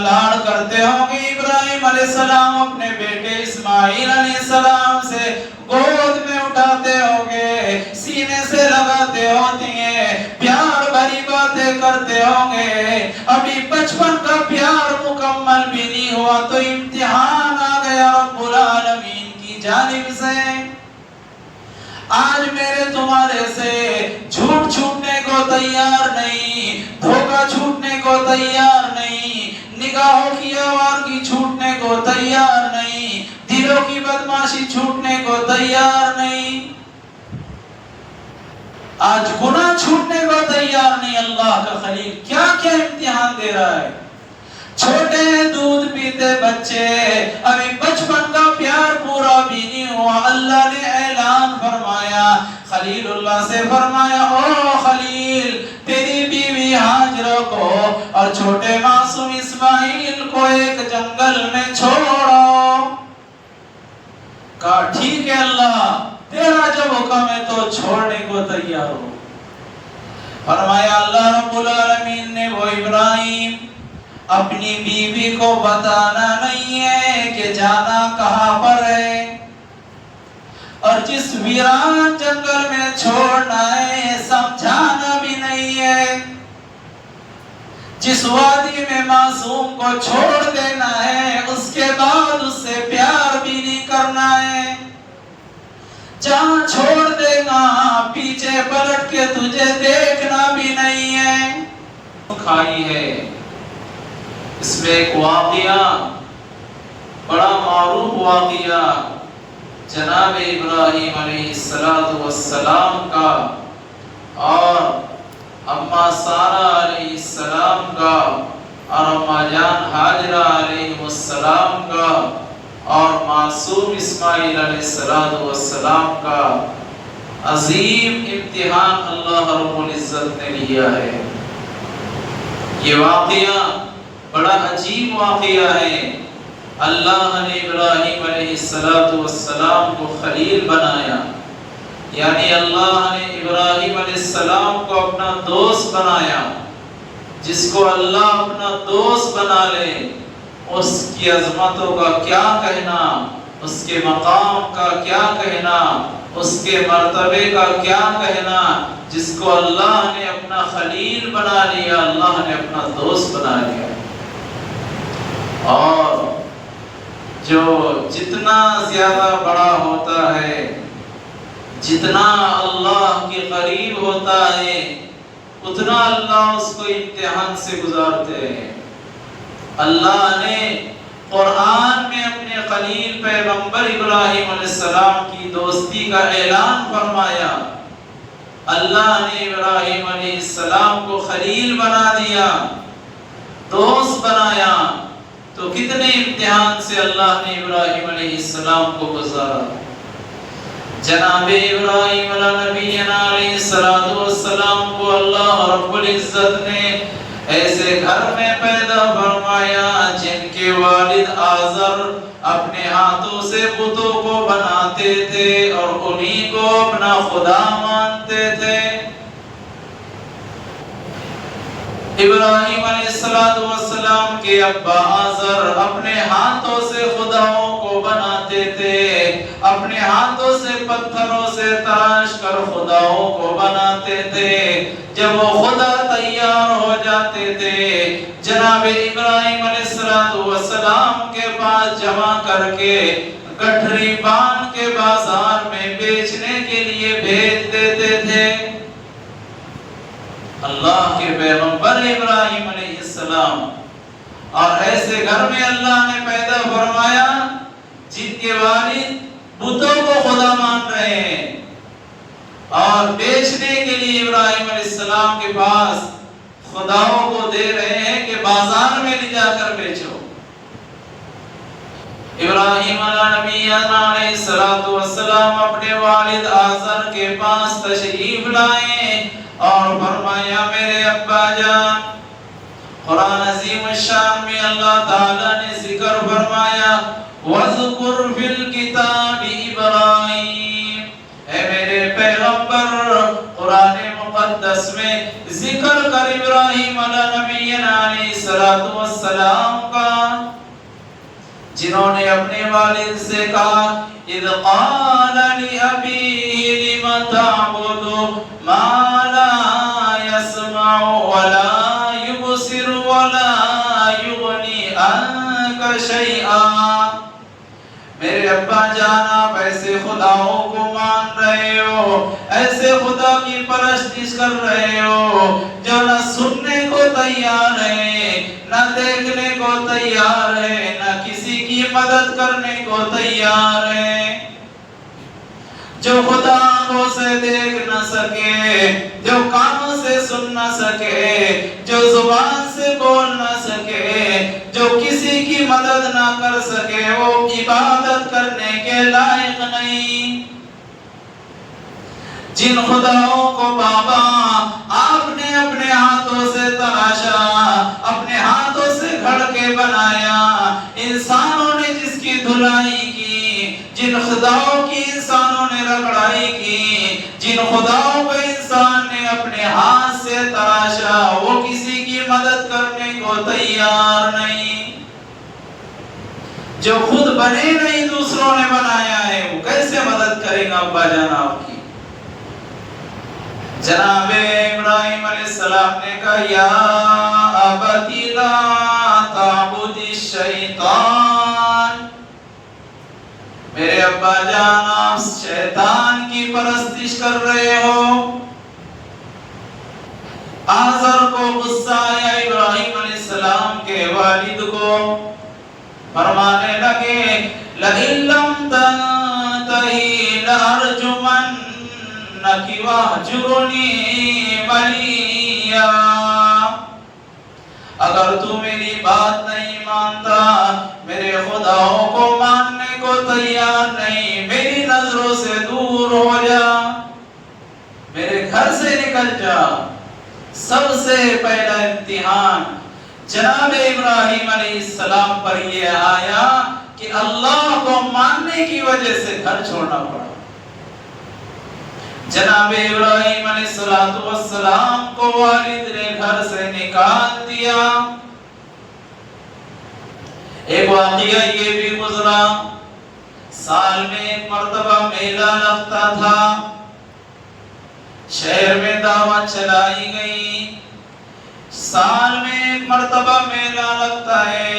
لاڑ کرتے ہوں گے ابراہیم علیہ السلام اپنے بیٹے اسماعیل علیہ السلام سے گود میں اٹھاتے ہوں گے، سینے سے لگاتے ہوتی ہیں، پیار بھری باتیں کرتے ہوں گے۔ ابھی بچپن کا پیار مکمل بھی نہیں ہوا تو امتحان آ گیا رب العالمین کی جانب سے۔ آج میرے تمہارے سے جھوٹ چھوٹنے کو تیار نہیں، دھوکہ چھوٹنے کو تیار نہیں، نگاہوں کی آوارگی چھوٹنے کو تیار نہیں، دلوں کی بدماشی چھوٹنے کو تیار نہیں، آج گناہ چھوٹنے کو تیار نہیں۔ اللہ کا خلیل کیا کیا امتحان دے رہا ہے۔ چھوٹے دودھ پیتے بچے، ابھی بچپن کا پیار پورا بھی نہیں ہوا، اللہ نے اعلان فرمایا، خلیل اللہ سے فرمایا، او خلیل تیری بیوی ہاجرہ کو اور چھوٹے معصوم اسماعیل کو ایک جنگل میں چھوڑو۔ کہا ٹھیک ہے اللہ، تیرا جب حکم ہے تو چھوڑنے کو تیار ہو۔ فرمایا اللہ رب العالمین نے وہ ابراہیم اپنی بیوی کو بتانا نہیں ہے کہ جانا کہاں پر ہے، اور جس ویران جنگل میں چھوڑنا ہے سمجھانا بھی نہیں ہے، جس وادی میں معصوم کو چھوڑ دینا ہے اس کے بعد اس سے پیار بھی نہیں کرنا ہے، جہاں چھوڑ دے گا پیچھے پلٹ کے تجھے دیکھنا بھی نہیں ہے۔ کھائی ہے اس میں ایک واقعہ، بڑا معروف واقعہ جناب ابراہیم علیہ السلام کا اور اما سارہ علیہ السلام کا اور اما جان حاجرہ علیہ السلام کا اور معصوم اسماعیل علیہ السلام کا عظیم امتحان اللہ رب العزت نے لیا ہے۔ یہ واقعہ بڑا عجیب واقعہ ہے۔ اللہ نے ابراہیم علیہ السلام کو خلیل بنایا، یعنی اللہ نے ابراہیم علیہ السلام کو اپنا دوست بنایا۔ جس کو اللہ اپنا دوست بنا لے اس کی عظمتوں کا کیا کہنا، اس کے مقام کا کیا کہنا، اس کے مرتبے کا کیا کہنا۔ جس کو اللہ نے اپنا خلیل بنا لیا، اللہ نے اپنا دوست بنا لیا۔ اور جو جتنا زیادہ بڑا ہوتا ہے، جتنا اللہ کے قریب ہوتا ہے، اتنا اللہ اس کو امتحان سے گزارتے ہیں۔ اللہ نے قرآن میں اپنے خلیل پیغمبر ابراہیم علیہ السلام کی دوستی کا اعلان فرمایا۔ اللہ نے ابراہیم علیہ السلام کو خلیل بنا دیا، دوست بنایا، تو کتنے امتحان سے اللہ نے ابراہیم علیہ السلام کو گزارا۔ جناب ابراہیم علیہ نبینا علیہ السلام کو اللہ رب العزت نے ایسے گھر میں پیدا فرمایا جن کے والد آزر اپنے ہاتھوں سے بتوں کو بناتے تھے اور انہی کو اپنا خدا مانتے تھے۔ ابراہیم علیہ السلام کے ابا آزر اپنے ہاتھوں سے خداؤں کو بناتے تھے، اپنے ہاتھوں سے پتھروں سے تراش کر خداؤں کو بناتے تھے۔ جب وہ خدا تیار ہو جاتے تھے جناب ابراہیم علیہ السلام کے پاس جمع کر کے گٹھری باندھ کے بازار میں بیچنے کے لیے بھیج دیتے تھے۔ اللہ کے پیغمبر ابراہیم علیہ السلام، اور ایسے گھر میں اللہ نے پیدا فرمایا جن کے والد بتوں کو خدا مان رہے ہیں اور بیچنے کے لیے ابراہیم علیہ السلام کے پاس خداؤں کو دے رہے ہیں کہ بازار میں لے جا کر بیچو۔ ابراہیم علیہ السلام اپنے والد آزر کے پاس تشریف لائے اور فرمایا میرے ابا جان، قرآن عظیم الشان میں اللہ تعالیٰ نے ذکر فرمایا وَذْكُرْ فِي الْكِتَابِ إِبْرَاهِيمَ، اے میرے پیغمبر قرآن مقدس میں ذکر کر ابراہیم علیہ نبینا علیہ السلام کا جنہوں نے اپنے والد سے کہا اذ قال لأبيه لم تعبد ما لا يسمع ولا يبصر ولا يغني عنك شيئا. میرے ابا جان آپ ایسے خداؤں کو مان رہے ہو، ایسے خدا کی پرستش کر رہے ہو جو نہ سننے کو تیار ہے، نہ دیکھنے کو تیار ہے، نہ کسی کی مدد کرنے کو تیار ہے، جو خدا آنکھوں سے دیکھ نہ سکے، جو کانوں سے سن نہ سکے، جو زبان سے بول نہ سکے، جو کسی کی مدد نہ کر سکے، وہ عبادت کرنے کے لائق نہیں. جن خداؤں کو بابا آپ نے اپنے ہاتھوں سے تراشا، اپنے ہاتھوں سے گھڑ کے بنایا، انسانوں نے جس کی دھلائی کی، جن خداؤں کی انسانوں نے رگڑائی کی، جن خداؤں کو انسان نے اپنے ہاتھ سے تراشا، وہ کسی کی مدد کرنے کو تیار نہیں. جو خود بنے نہیں دوسروں نے بنایا ہے، وہ کیسے مدد کرے گا ابا جان آپ کی؟ جناب ابراہیم علیہ السلام نے کہا یا ابتی لا تعبد الشیطان. میرے ابا جان آپ شیطان کی پرستش کر رہے ہو. آزر کو غصہ آیا ابراہیم علیہ السلام کے والد کو، فرمانے لگے لئن لم تنتہی لأرجمنک واہجرنی ملیا. اگر تو میری بات نہیں مانتا، میرے خداؤں کو ماننے کو تیار نہیں، میری نظروں سے دور ہو جا، میرے گھر سے نکل جا. سب سے پہلا امتحان جناب ابراہیم علیہ السلام پر یہ آیا کہ اللہ کو ماننے کی وجہ سے گھر چھوڑنا پڑا. جناب ابراہیم علیہ السلام کو والد نے گھر سے نکال دیا. ایک واقعہ یہ بھی گزرا، سال میں ایک مرتبہ میلہ لگتا تھا، شہر میں دعوت چلائی گئی. سال میں ایک مرتبہ میلہ لگتا ہے،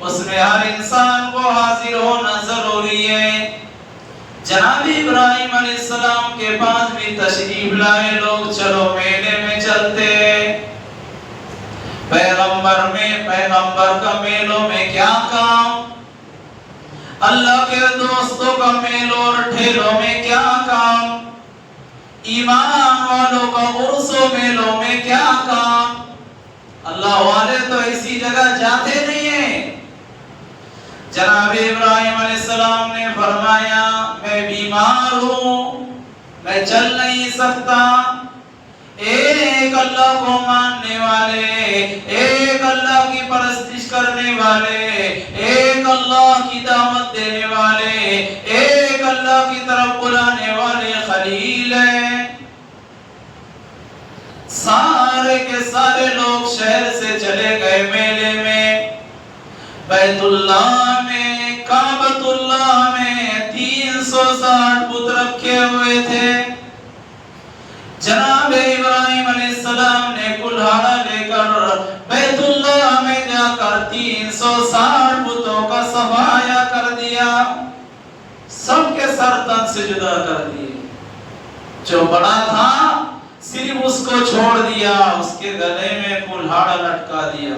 اس میں ہر انسان کو حاضر ہونا ضروری ہے. جناب ابراہیم علیہ السلام کے پاس بھی تشریف لائے لوگ، چلو میلے میں چلتے. پیغمبر کا میلوں میں کیا کام، اللہ کے دوستوں کا میلوں اور ٹھیلوں میں کیا کام، ایمان والوں کا عرصوں میلوں میں کیا کام. اللہ والے تو ایسی جگہ جاتے نہیں ہیں. جناب ابراہیم علیہ السلام نے فرمایا میں بیمار ہوں، میں چل نہیں سکتا. ایک اللہ کو ماننے والے، ایک اللہ کی پرستش کرنے والے، ایک اللہ کی دعوت دینے والے، ایک اللہ کی طرف بلانے والے خلیل ہیں. سارے کے سارے لوگ شہر سے چلے گئے میلے میں. بیت اللہ میں، کعبۃ اللہ میں 360 بت رکھے ہوئے تھے. جناب ابراہیم علیہ السلام نے کلہاڑا لے کر بیت اللہ میں جا کر 360 بتوں کا صفایا کر دیا، سب کے سر تن سے جدا کر دیے. جو بڑا تھا صرف اس کو چھوڑ دیا، اس کے گلے میں کلہاڑا لٹکا دیا.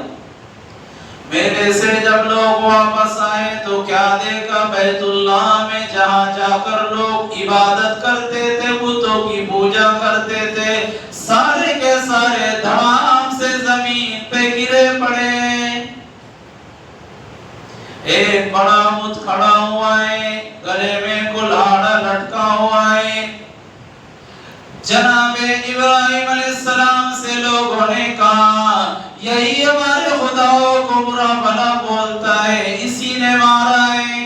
میلے سے جب لوگ واپس آئے تو کیا دیکھا، بیت اللہ میں جہاں جا کر لوگ عبادت کرتے تھے، بتوں کی پوجا کرتے تھے، سارے کے سارے دھڑام سے زمین پہ گرے پڑے. ایک بڑا بت کھڑا ہوا ہے، گلے میں کلہاڑا لٹکا ہوا ہے. جناب ابراہیم علیہ السلام سے لوگوں نے کہا یہی ہمارے خداؤں کو برا بھلا بولتا ہے، اسی نے مارا ہے.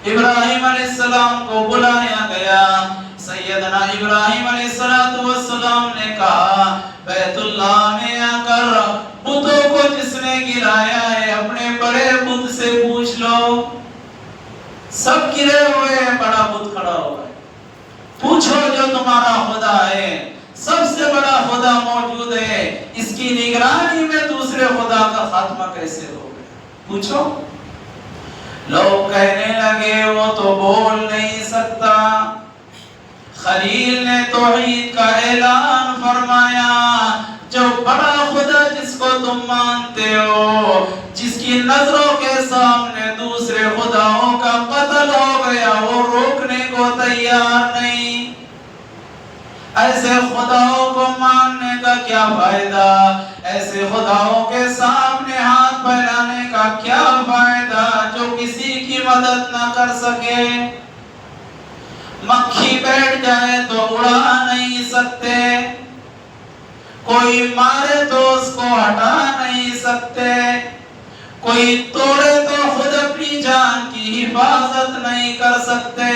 ابراہیم علیہ السلام کو بلایا گیا. سیدنا ابراہیم علیہ السلام نے کہا بیت اللہ میں آ کر بتوں کو جس نے گرایا ہے اپنے بڑے بت سے گرے ہوئے بڑا بت کھڑا ہوا ہے. پوچھو جو تمہارا خدا ہے، سب سے بڑا خدا موجود ہے، اس کی نگرانی میں دوسرے خدا کا خاتمہ کیسے ہو گیا؟ پوچھو. لوگ کہنے لگے وہ تو بول نہیں سکتا. خلیل نے توحید کا اعلان فرمایا، جو بڑا خدا جس کو تم مانتے ہو، جس کی نظروں کے سامنے دوسرے خداؤں کا قتل ہو گیا، وہ روکنے کو تیار نہیں. ایسے خداؤں کو ماننے کا کیا فائدہ؟ ایسے خداؤں کے سامنے ہاتھ پھیلانے کا کیا فائدہ جو کسی کی مدد نہ کر سکے؟ مکھی بیٹھ جائے تو اڑا نہیں سکتے، کوئی مارے تو اس کو ہٹا نہیں سکتے، کوئی توڑے تو خود اپنی جان کی حفاظت نہیں کر سکتے.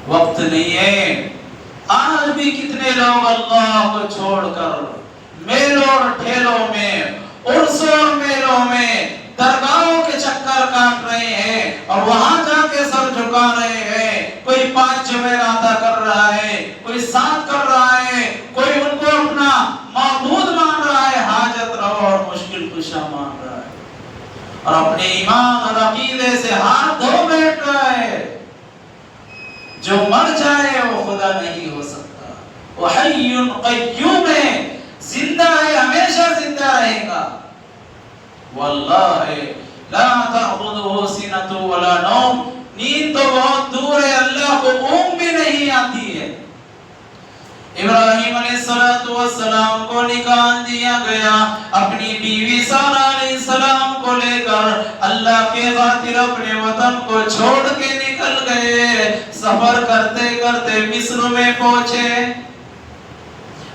وقت نہیں ہے. آج بھی کتنے لوگ اللہ کو چھوڑ کر میلوں اور ٹھیلوں میں، عرسوں اور میلوں میں درگاہوں کے چکر کاٹ رہے ہیں اور وہاں جا کے سر جھکا رہے ہیں. کوئی 5 جمعرات ادا کر رہا ہے، کوئی 7 کر رہا ہے، کوئی ان کو اپنا معبود مان رہا ہے، حاجت روا اور مشکل کشا مان رہا ہے، اور اپنے ایمان اور عقیدے سے ہاتھ دھو بیٹھ رہا ہے. جو مر جائے وہ خدا نہیں ہو سکتا. وہ حی قیوم ہے، زندہ ہے، ہمیشہ زندہ رہے گا. واللہ لا تأخذه سنة ولا نوم، نیند تو بہت دور ہے، اللہ کو اونگ بھی نہیں آتی ہے. ابراہیم علیہ السلام کو نکال دیا گیا، اپنی بیوی سارہ علیہ السلام کو لے کر اللہ کے خاطر اپنے وطن کو چھوڑ کے نکل گئے. سفر کرتے کرتے مصر میں پہنچے.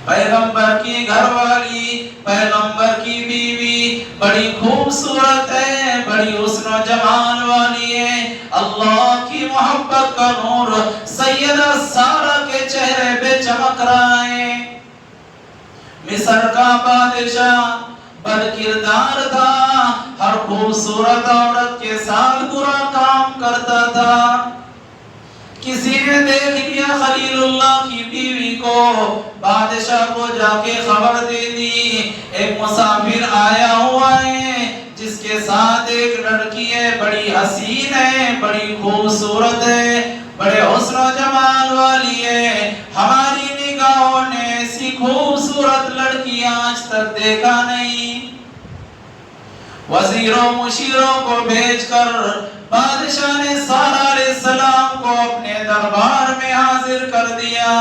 پیغمبر کی گھر والی، پیغمبر کی بیوی بڑی خوبصورت ہے، بڑی حسن و جمال والی ہے. اللہ کی محبت کا نور سیدہ سارہ کے چہرے پہ چمک رہا ہے. مصر کا بادشاہ بد کردار تھا، ہر خوبصورت عورت کے ساتھ برا کام کرتا تھا. کسی نے دیکھ لیا خلیل اللہ کی بیوی کو، بادشاہ کو جا کے خبر دے دی، ایک مسافر آیا ہوا ہے جس کے ساتھ ایک لڑکی ہے، بڑی حسین ہے، بڑی خوبصورت ہے، بڑے حسن و جمال والی ہے. ہماری نگاہوں نے ایسی خوبصورت لڑکی آج تک دیکھا نہیں. وزیروں مشیروں کو بھیج کر بادشاہ نے سارہ علیہ السلام کو اپنے دربار میں حاضر کر دیا.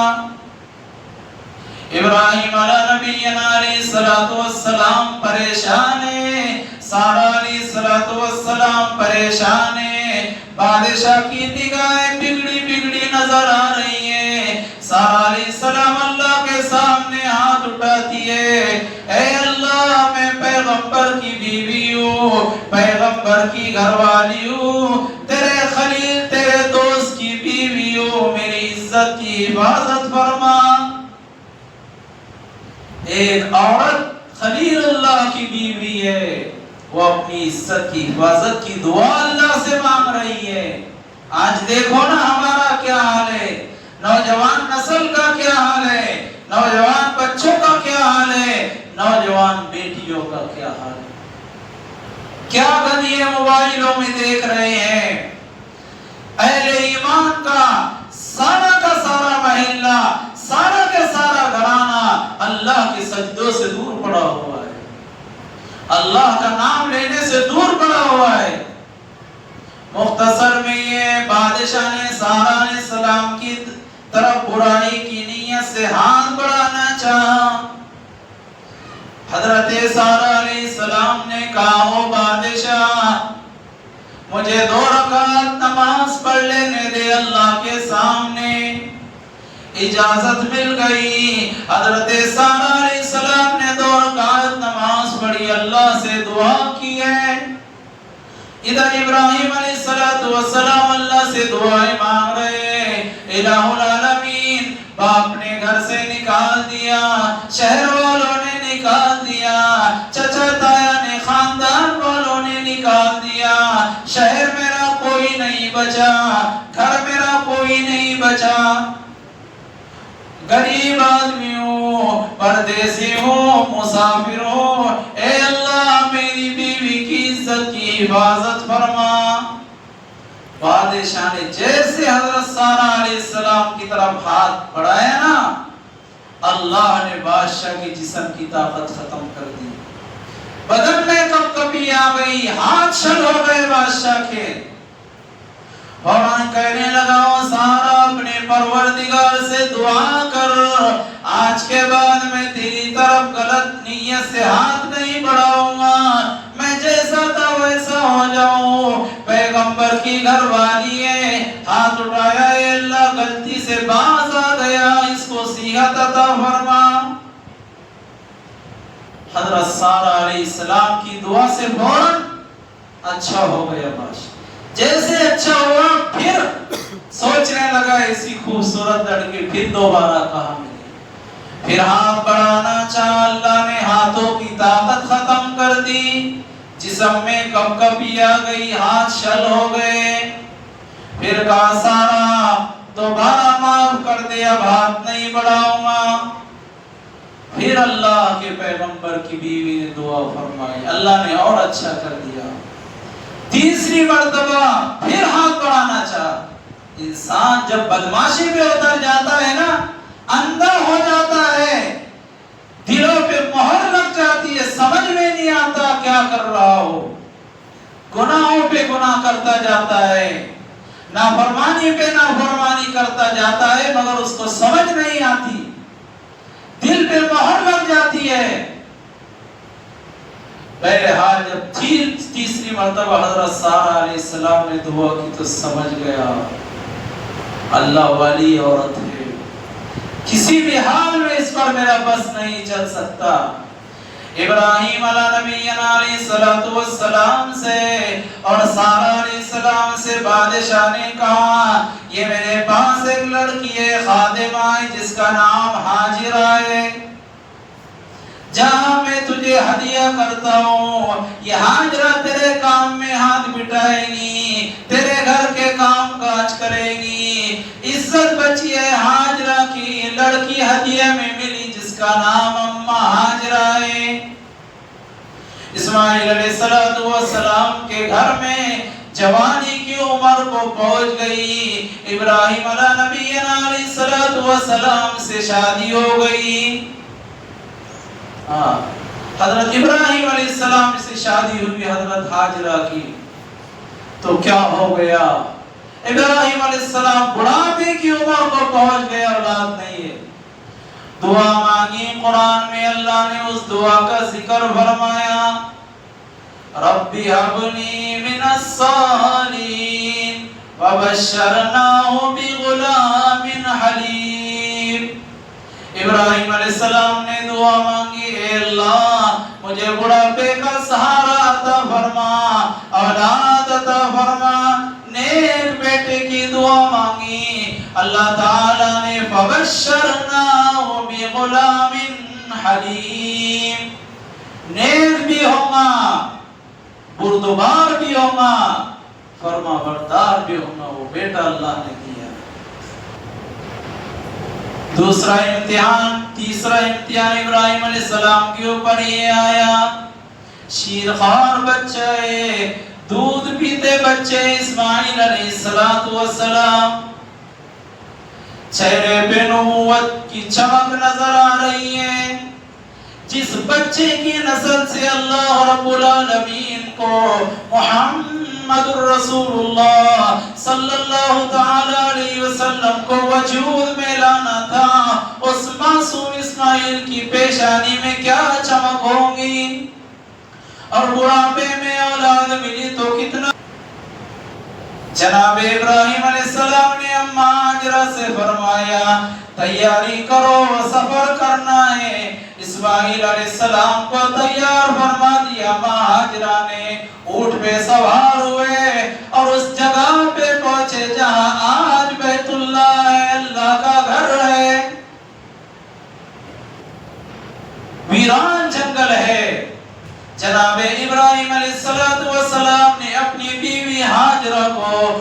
ابراہیم علیہ نبینا علیہ السلام پریشان ہے، سارہ علیہ السلام پریشان ہے. بادشاہ کی نگاہیں بگڑی بگڑی نظر آ رہی ہیں. سارہ علیہ السلام اللہ کے سامنے ہاتھ اٹھاتی ہے، اے اللہ میں پیغمبر کی بیوی ہوں، پیغمبر کی گھر والی ہوں، تیرے خلیل تیرے دوست کی بیوی ہوں، میری عزت کی حفاظت فرما. ایک عورت خلیل اللہ کی بیوی ہے، وہ اپنی عزت کی حفاظت کی دعا اللہ سے مانگ رہی ہے. آج دیکھو نا ہمارا کیا حال ہے، نوجوان نسل کا کیا حال ہے، نوجوان بچوں کا کیا حال ہے، نوجوان بیٹیوں کا کیا حال ہے. کیا گندے موبائلوں میں دیکھ رہے ہیں. اہل ایمان کا سارا محلہ، سارا کا سارا گھرانہ اللہ کے سجدوں سے دور پڑا ہوا ہے، اللہ کا نام لینے سے دور پڑا ہوا ہے. مختصر میں یہ بادشاہ نے سارہ علیہ السلام کی طرف برائی کی نیت سے ہاتھ بڑھانا چاہا. حضرت سارہ علیہ السلام نے کہا، او بادشاہ مجھے 2 رکعت نماز پڑھ لینے دے اللہ کے سامنے. اجازت مل گئی. حضرت سارہ علیہ السلام نے 2 رکعت نماز پڑھی، اللہ سے دعا کی ہے. ادھر ابراہیم علیہ السلام اللہ سے دعائیں مانگ رہے. الہ العالمین باپ نے گھر سے نکال دیا، شہر والوں نے نکال دیا، چچا تایا نے خاندان والوں نے نکال دیا. شہر میرا کوئی بچا, گھر میرا کوئی نہیں بچا, غریب آدمی ہوں, پردیسی ہوں, مسافر ہوں, اے اللہ میری بیوی کی عزت کی حفاظت فرما. بادشاہ نے جیسے حضرت سارہ علیہ السلام کی طرف ہاتھ بڑھایا نا, اللہ نے بادشاہ کے جسم کی طاقت ختم کر دی, بدن میں کپ کپی آ گئی, ہاتھ شل ہو گئے بادشاہ کے. فوراً کہنے لگا سارا اپنے پروردگار سے دعا کر, آج کے بعد میں تیری طرف غلط نیت سے ہاتھ نہیں بڑھاؤں گا, میں جیسا تھا ویسا ہو جاؤں. پیغمبر کی گھر والی ہے, ہاتھ اٹھایا, اے اللہ غلطی سے باز آ گیا, اس کو صحت عطا فرما. حضرت سارہ علیہ السلام کی دعا سے فوراً اچھا ہو گیا بادشاہ. جیسے اچھا ہوا پھر سوچنے لگا ایسی خوبصورت لڑکی پھر دوبارہ کہاں ملے, پھر ہاتھ بڑھانا چاہا, اللہ نے ہاتھوں کی طاقت ختم کر دی, جسم میں کپ کپی آ گئی, ہاتھ شل ہو گئے. پھر کہا سارا دوبارہ معاف کر دے, اب ہاتھ نہیں بڑھاؤں گا. پھر اللہ کے پیغمبر کی بیوی نے دعا فرمائی, اللہ نے اور اچھا کر دیا. تیسری مرتبہ پھر ہاتھ بڑھانا چاہا. انسان جب بدماشی پہ اتر جاتا ہے نا, اندھا ہو جاتا ہے, دلوں پہ مہر لگ جاتی ہے, سمجھ میں نہیں آتا کیا کر رہا ہو, گناہوں پہ گناہ کرتا جاتا ہے, نافرمانی پہ نافرمانی کرتا جاتا ہے, مگر اس کو سمجھ نہیں آتی, دل پہ مہر لگ جاتی ہے. بہرحال جب تیسری مرتبہ حضرت سارہ علیہ السلام نے دعا کی تو سمجھ گیا اللہ والی عورت ہے, کسی بھی حال میں اس پر میرا بس نہیں چل سکتا. ابراہیم علیہ نبینا علیہ السلام سے اور سارہ علیہ السلام سے بادشاہ نے کہا, یہ میرے پاس ایک لڑکی ہے, خادمہ ہے, جس کا نام ہاجرہ ہے, جہاں میں تجھے ہدیہ کرتا ہوں, یہ ہاجرہ تیرے کام میں ہاتھ بٹائے گی, تیرے گھر کے کام کاج کرے گی, عزت بچی ہے ہاجرہ کی, لڑکی ہدیہ میں ملی جس کا نام اماں ہاجرہ ہے. اسماعیل علیہ السلام کے گھر میں جوانی کی عمر کو پہنچ گئی, ابراہیم علیہ نبینا علیہ السلام سے شادی ہو گئی. حضرت ابراہیم علیہ السلام سے شادی ہوئی حضرت ہاجرہ کی, تو کیا ہو گیا, ابراہیم علیہ السلام بڑھاپے کی عمر کو پہنچ گئے, اولاد نہیں ہے. دعا مانگی, قرآن میں اللہ نے اس دعا کا ذکر فرمایا, ربی حبنی من الصالحین وبشرناہ بغلام حلیم. ابراہیم علیہ السلام نے دعا مانگی, اے اللہ مجھے بڑھاپے کا سہارا عطا فرما, اولاد عطا فرما, نیک بیٹے کی دعا مانگی, اللہ تعالیٰ نے فبشرناہ بغلام حلیم, نیک بھی ہوگا, بردبار بھی ہوگا, فرما بردار بھی ہوگا, وہ بیٹا اللہ نے دیا. دوسرا امتحان, تیسرا امتحان ابراہیم علیہ السلام کے اوپر یہ آیا, شیرخوار بچہ ہے, دودھ پیتے بچے اسماعیل علیہ السلام, چہرے پہ نبوت کی چمک نظر آ رہی ہے. جس بچے کی نسل سے اللہ رب العالمین کو محمد الرسول اللہ صلی اللہ تعالی علیہ وسلم کو وجود میں لانا تھا, اس معصوم اسماعیل کی پیشانی میں کیا چمک ہوگی, اور بڑھاپے میں اولاد ملی تو کتنا. جناب ابراہیم علیہ السلام نے اماں ہاجرہ سے فرمایا, تیاری کرو, سفر کرنا ہے. اسماعیل علیہ السلام کو تیار فرما دیا. اماں ہاجرہ نے اونٹ پہ سوار ہوئے اور اس جگہ پہ پہنچے جہاں آج بیت اللہ ہے, اللہ کا گھر ہے, ویران جنگل ہے. جناب ابراہیم علیہ السلام نے اپنی بیوی ہاجرہ کو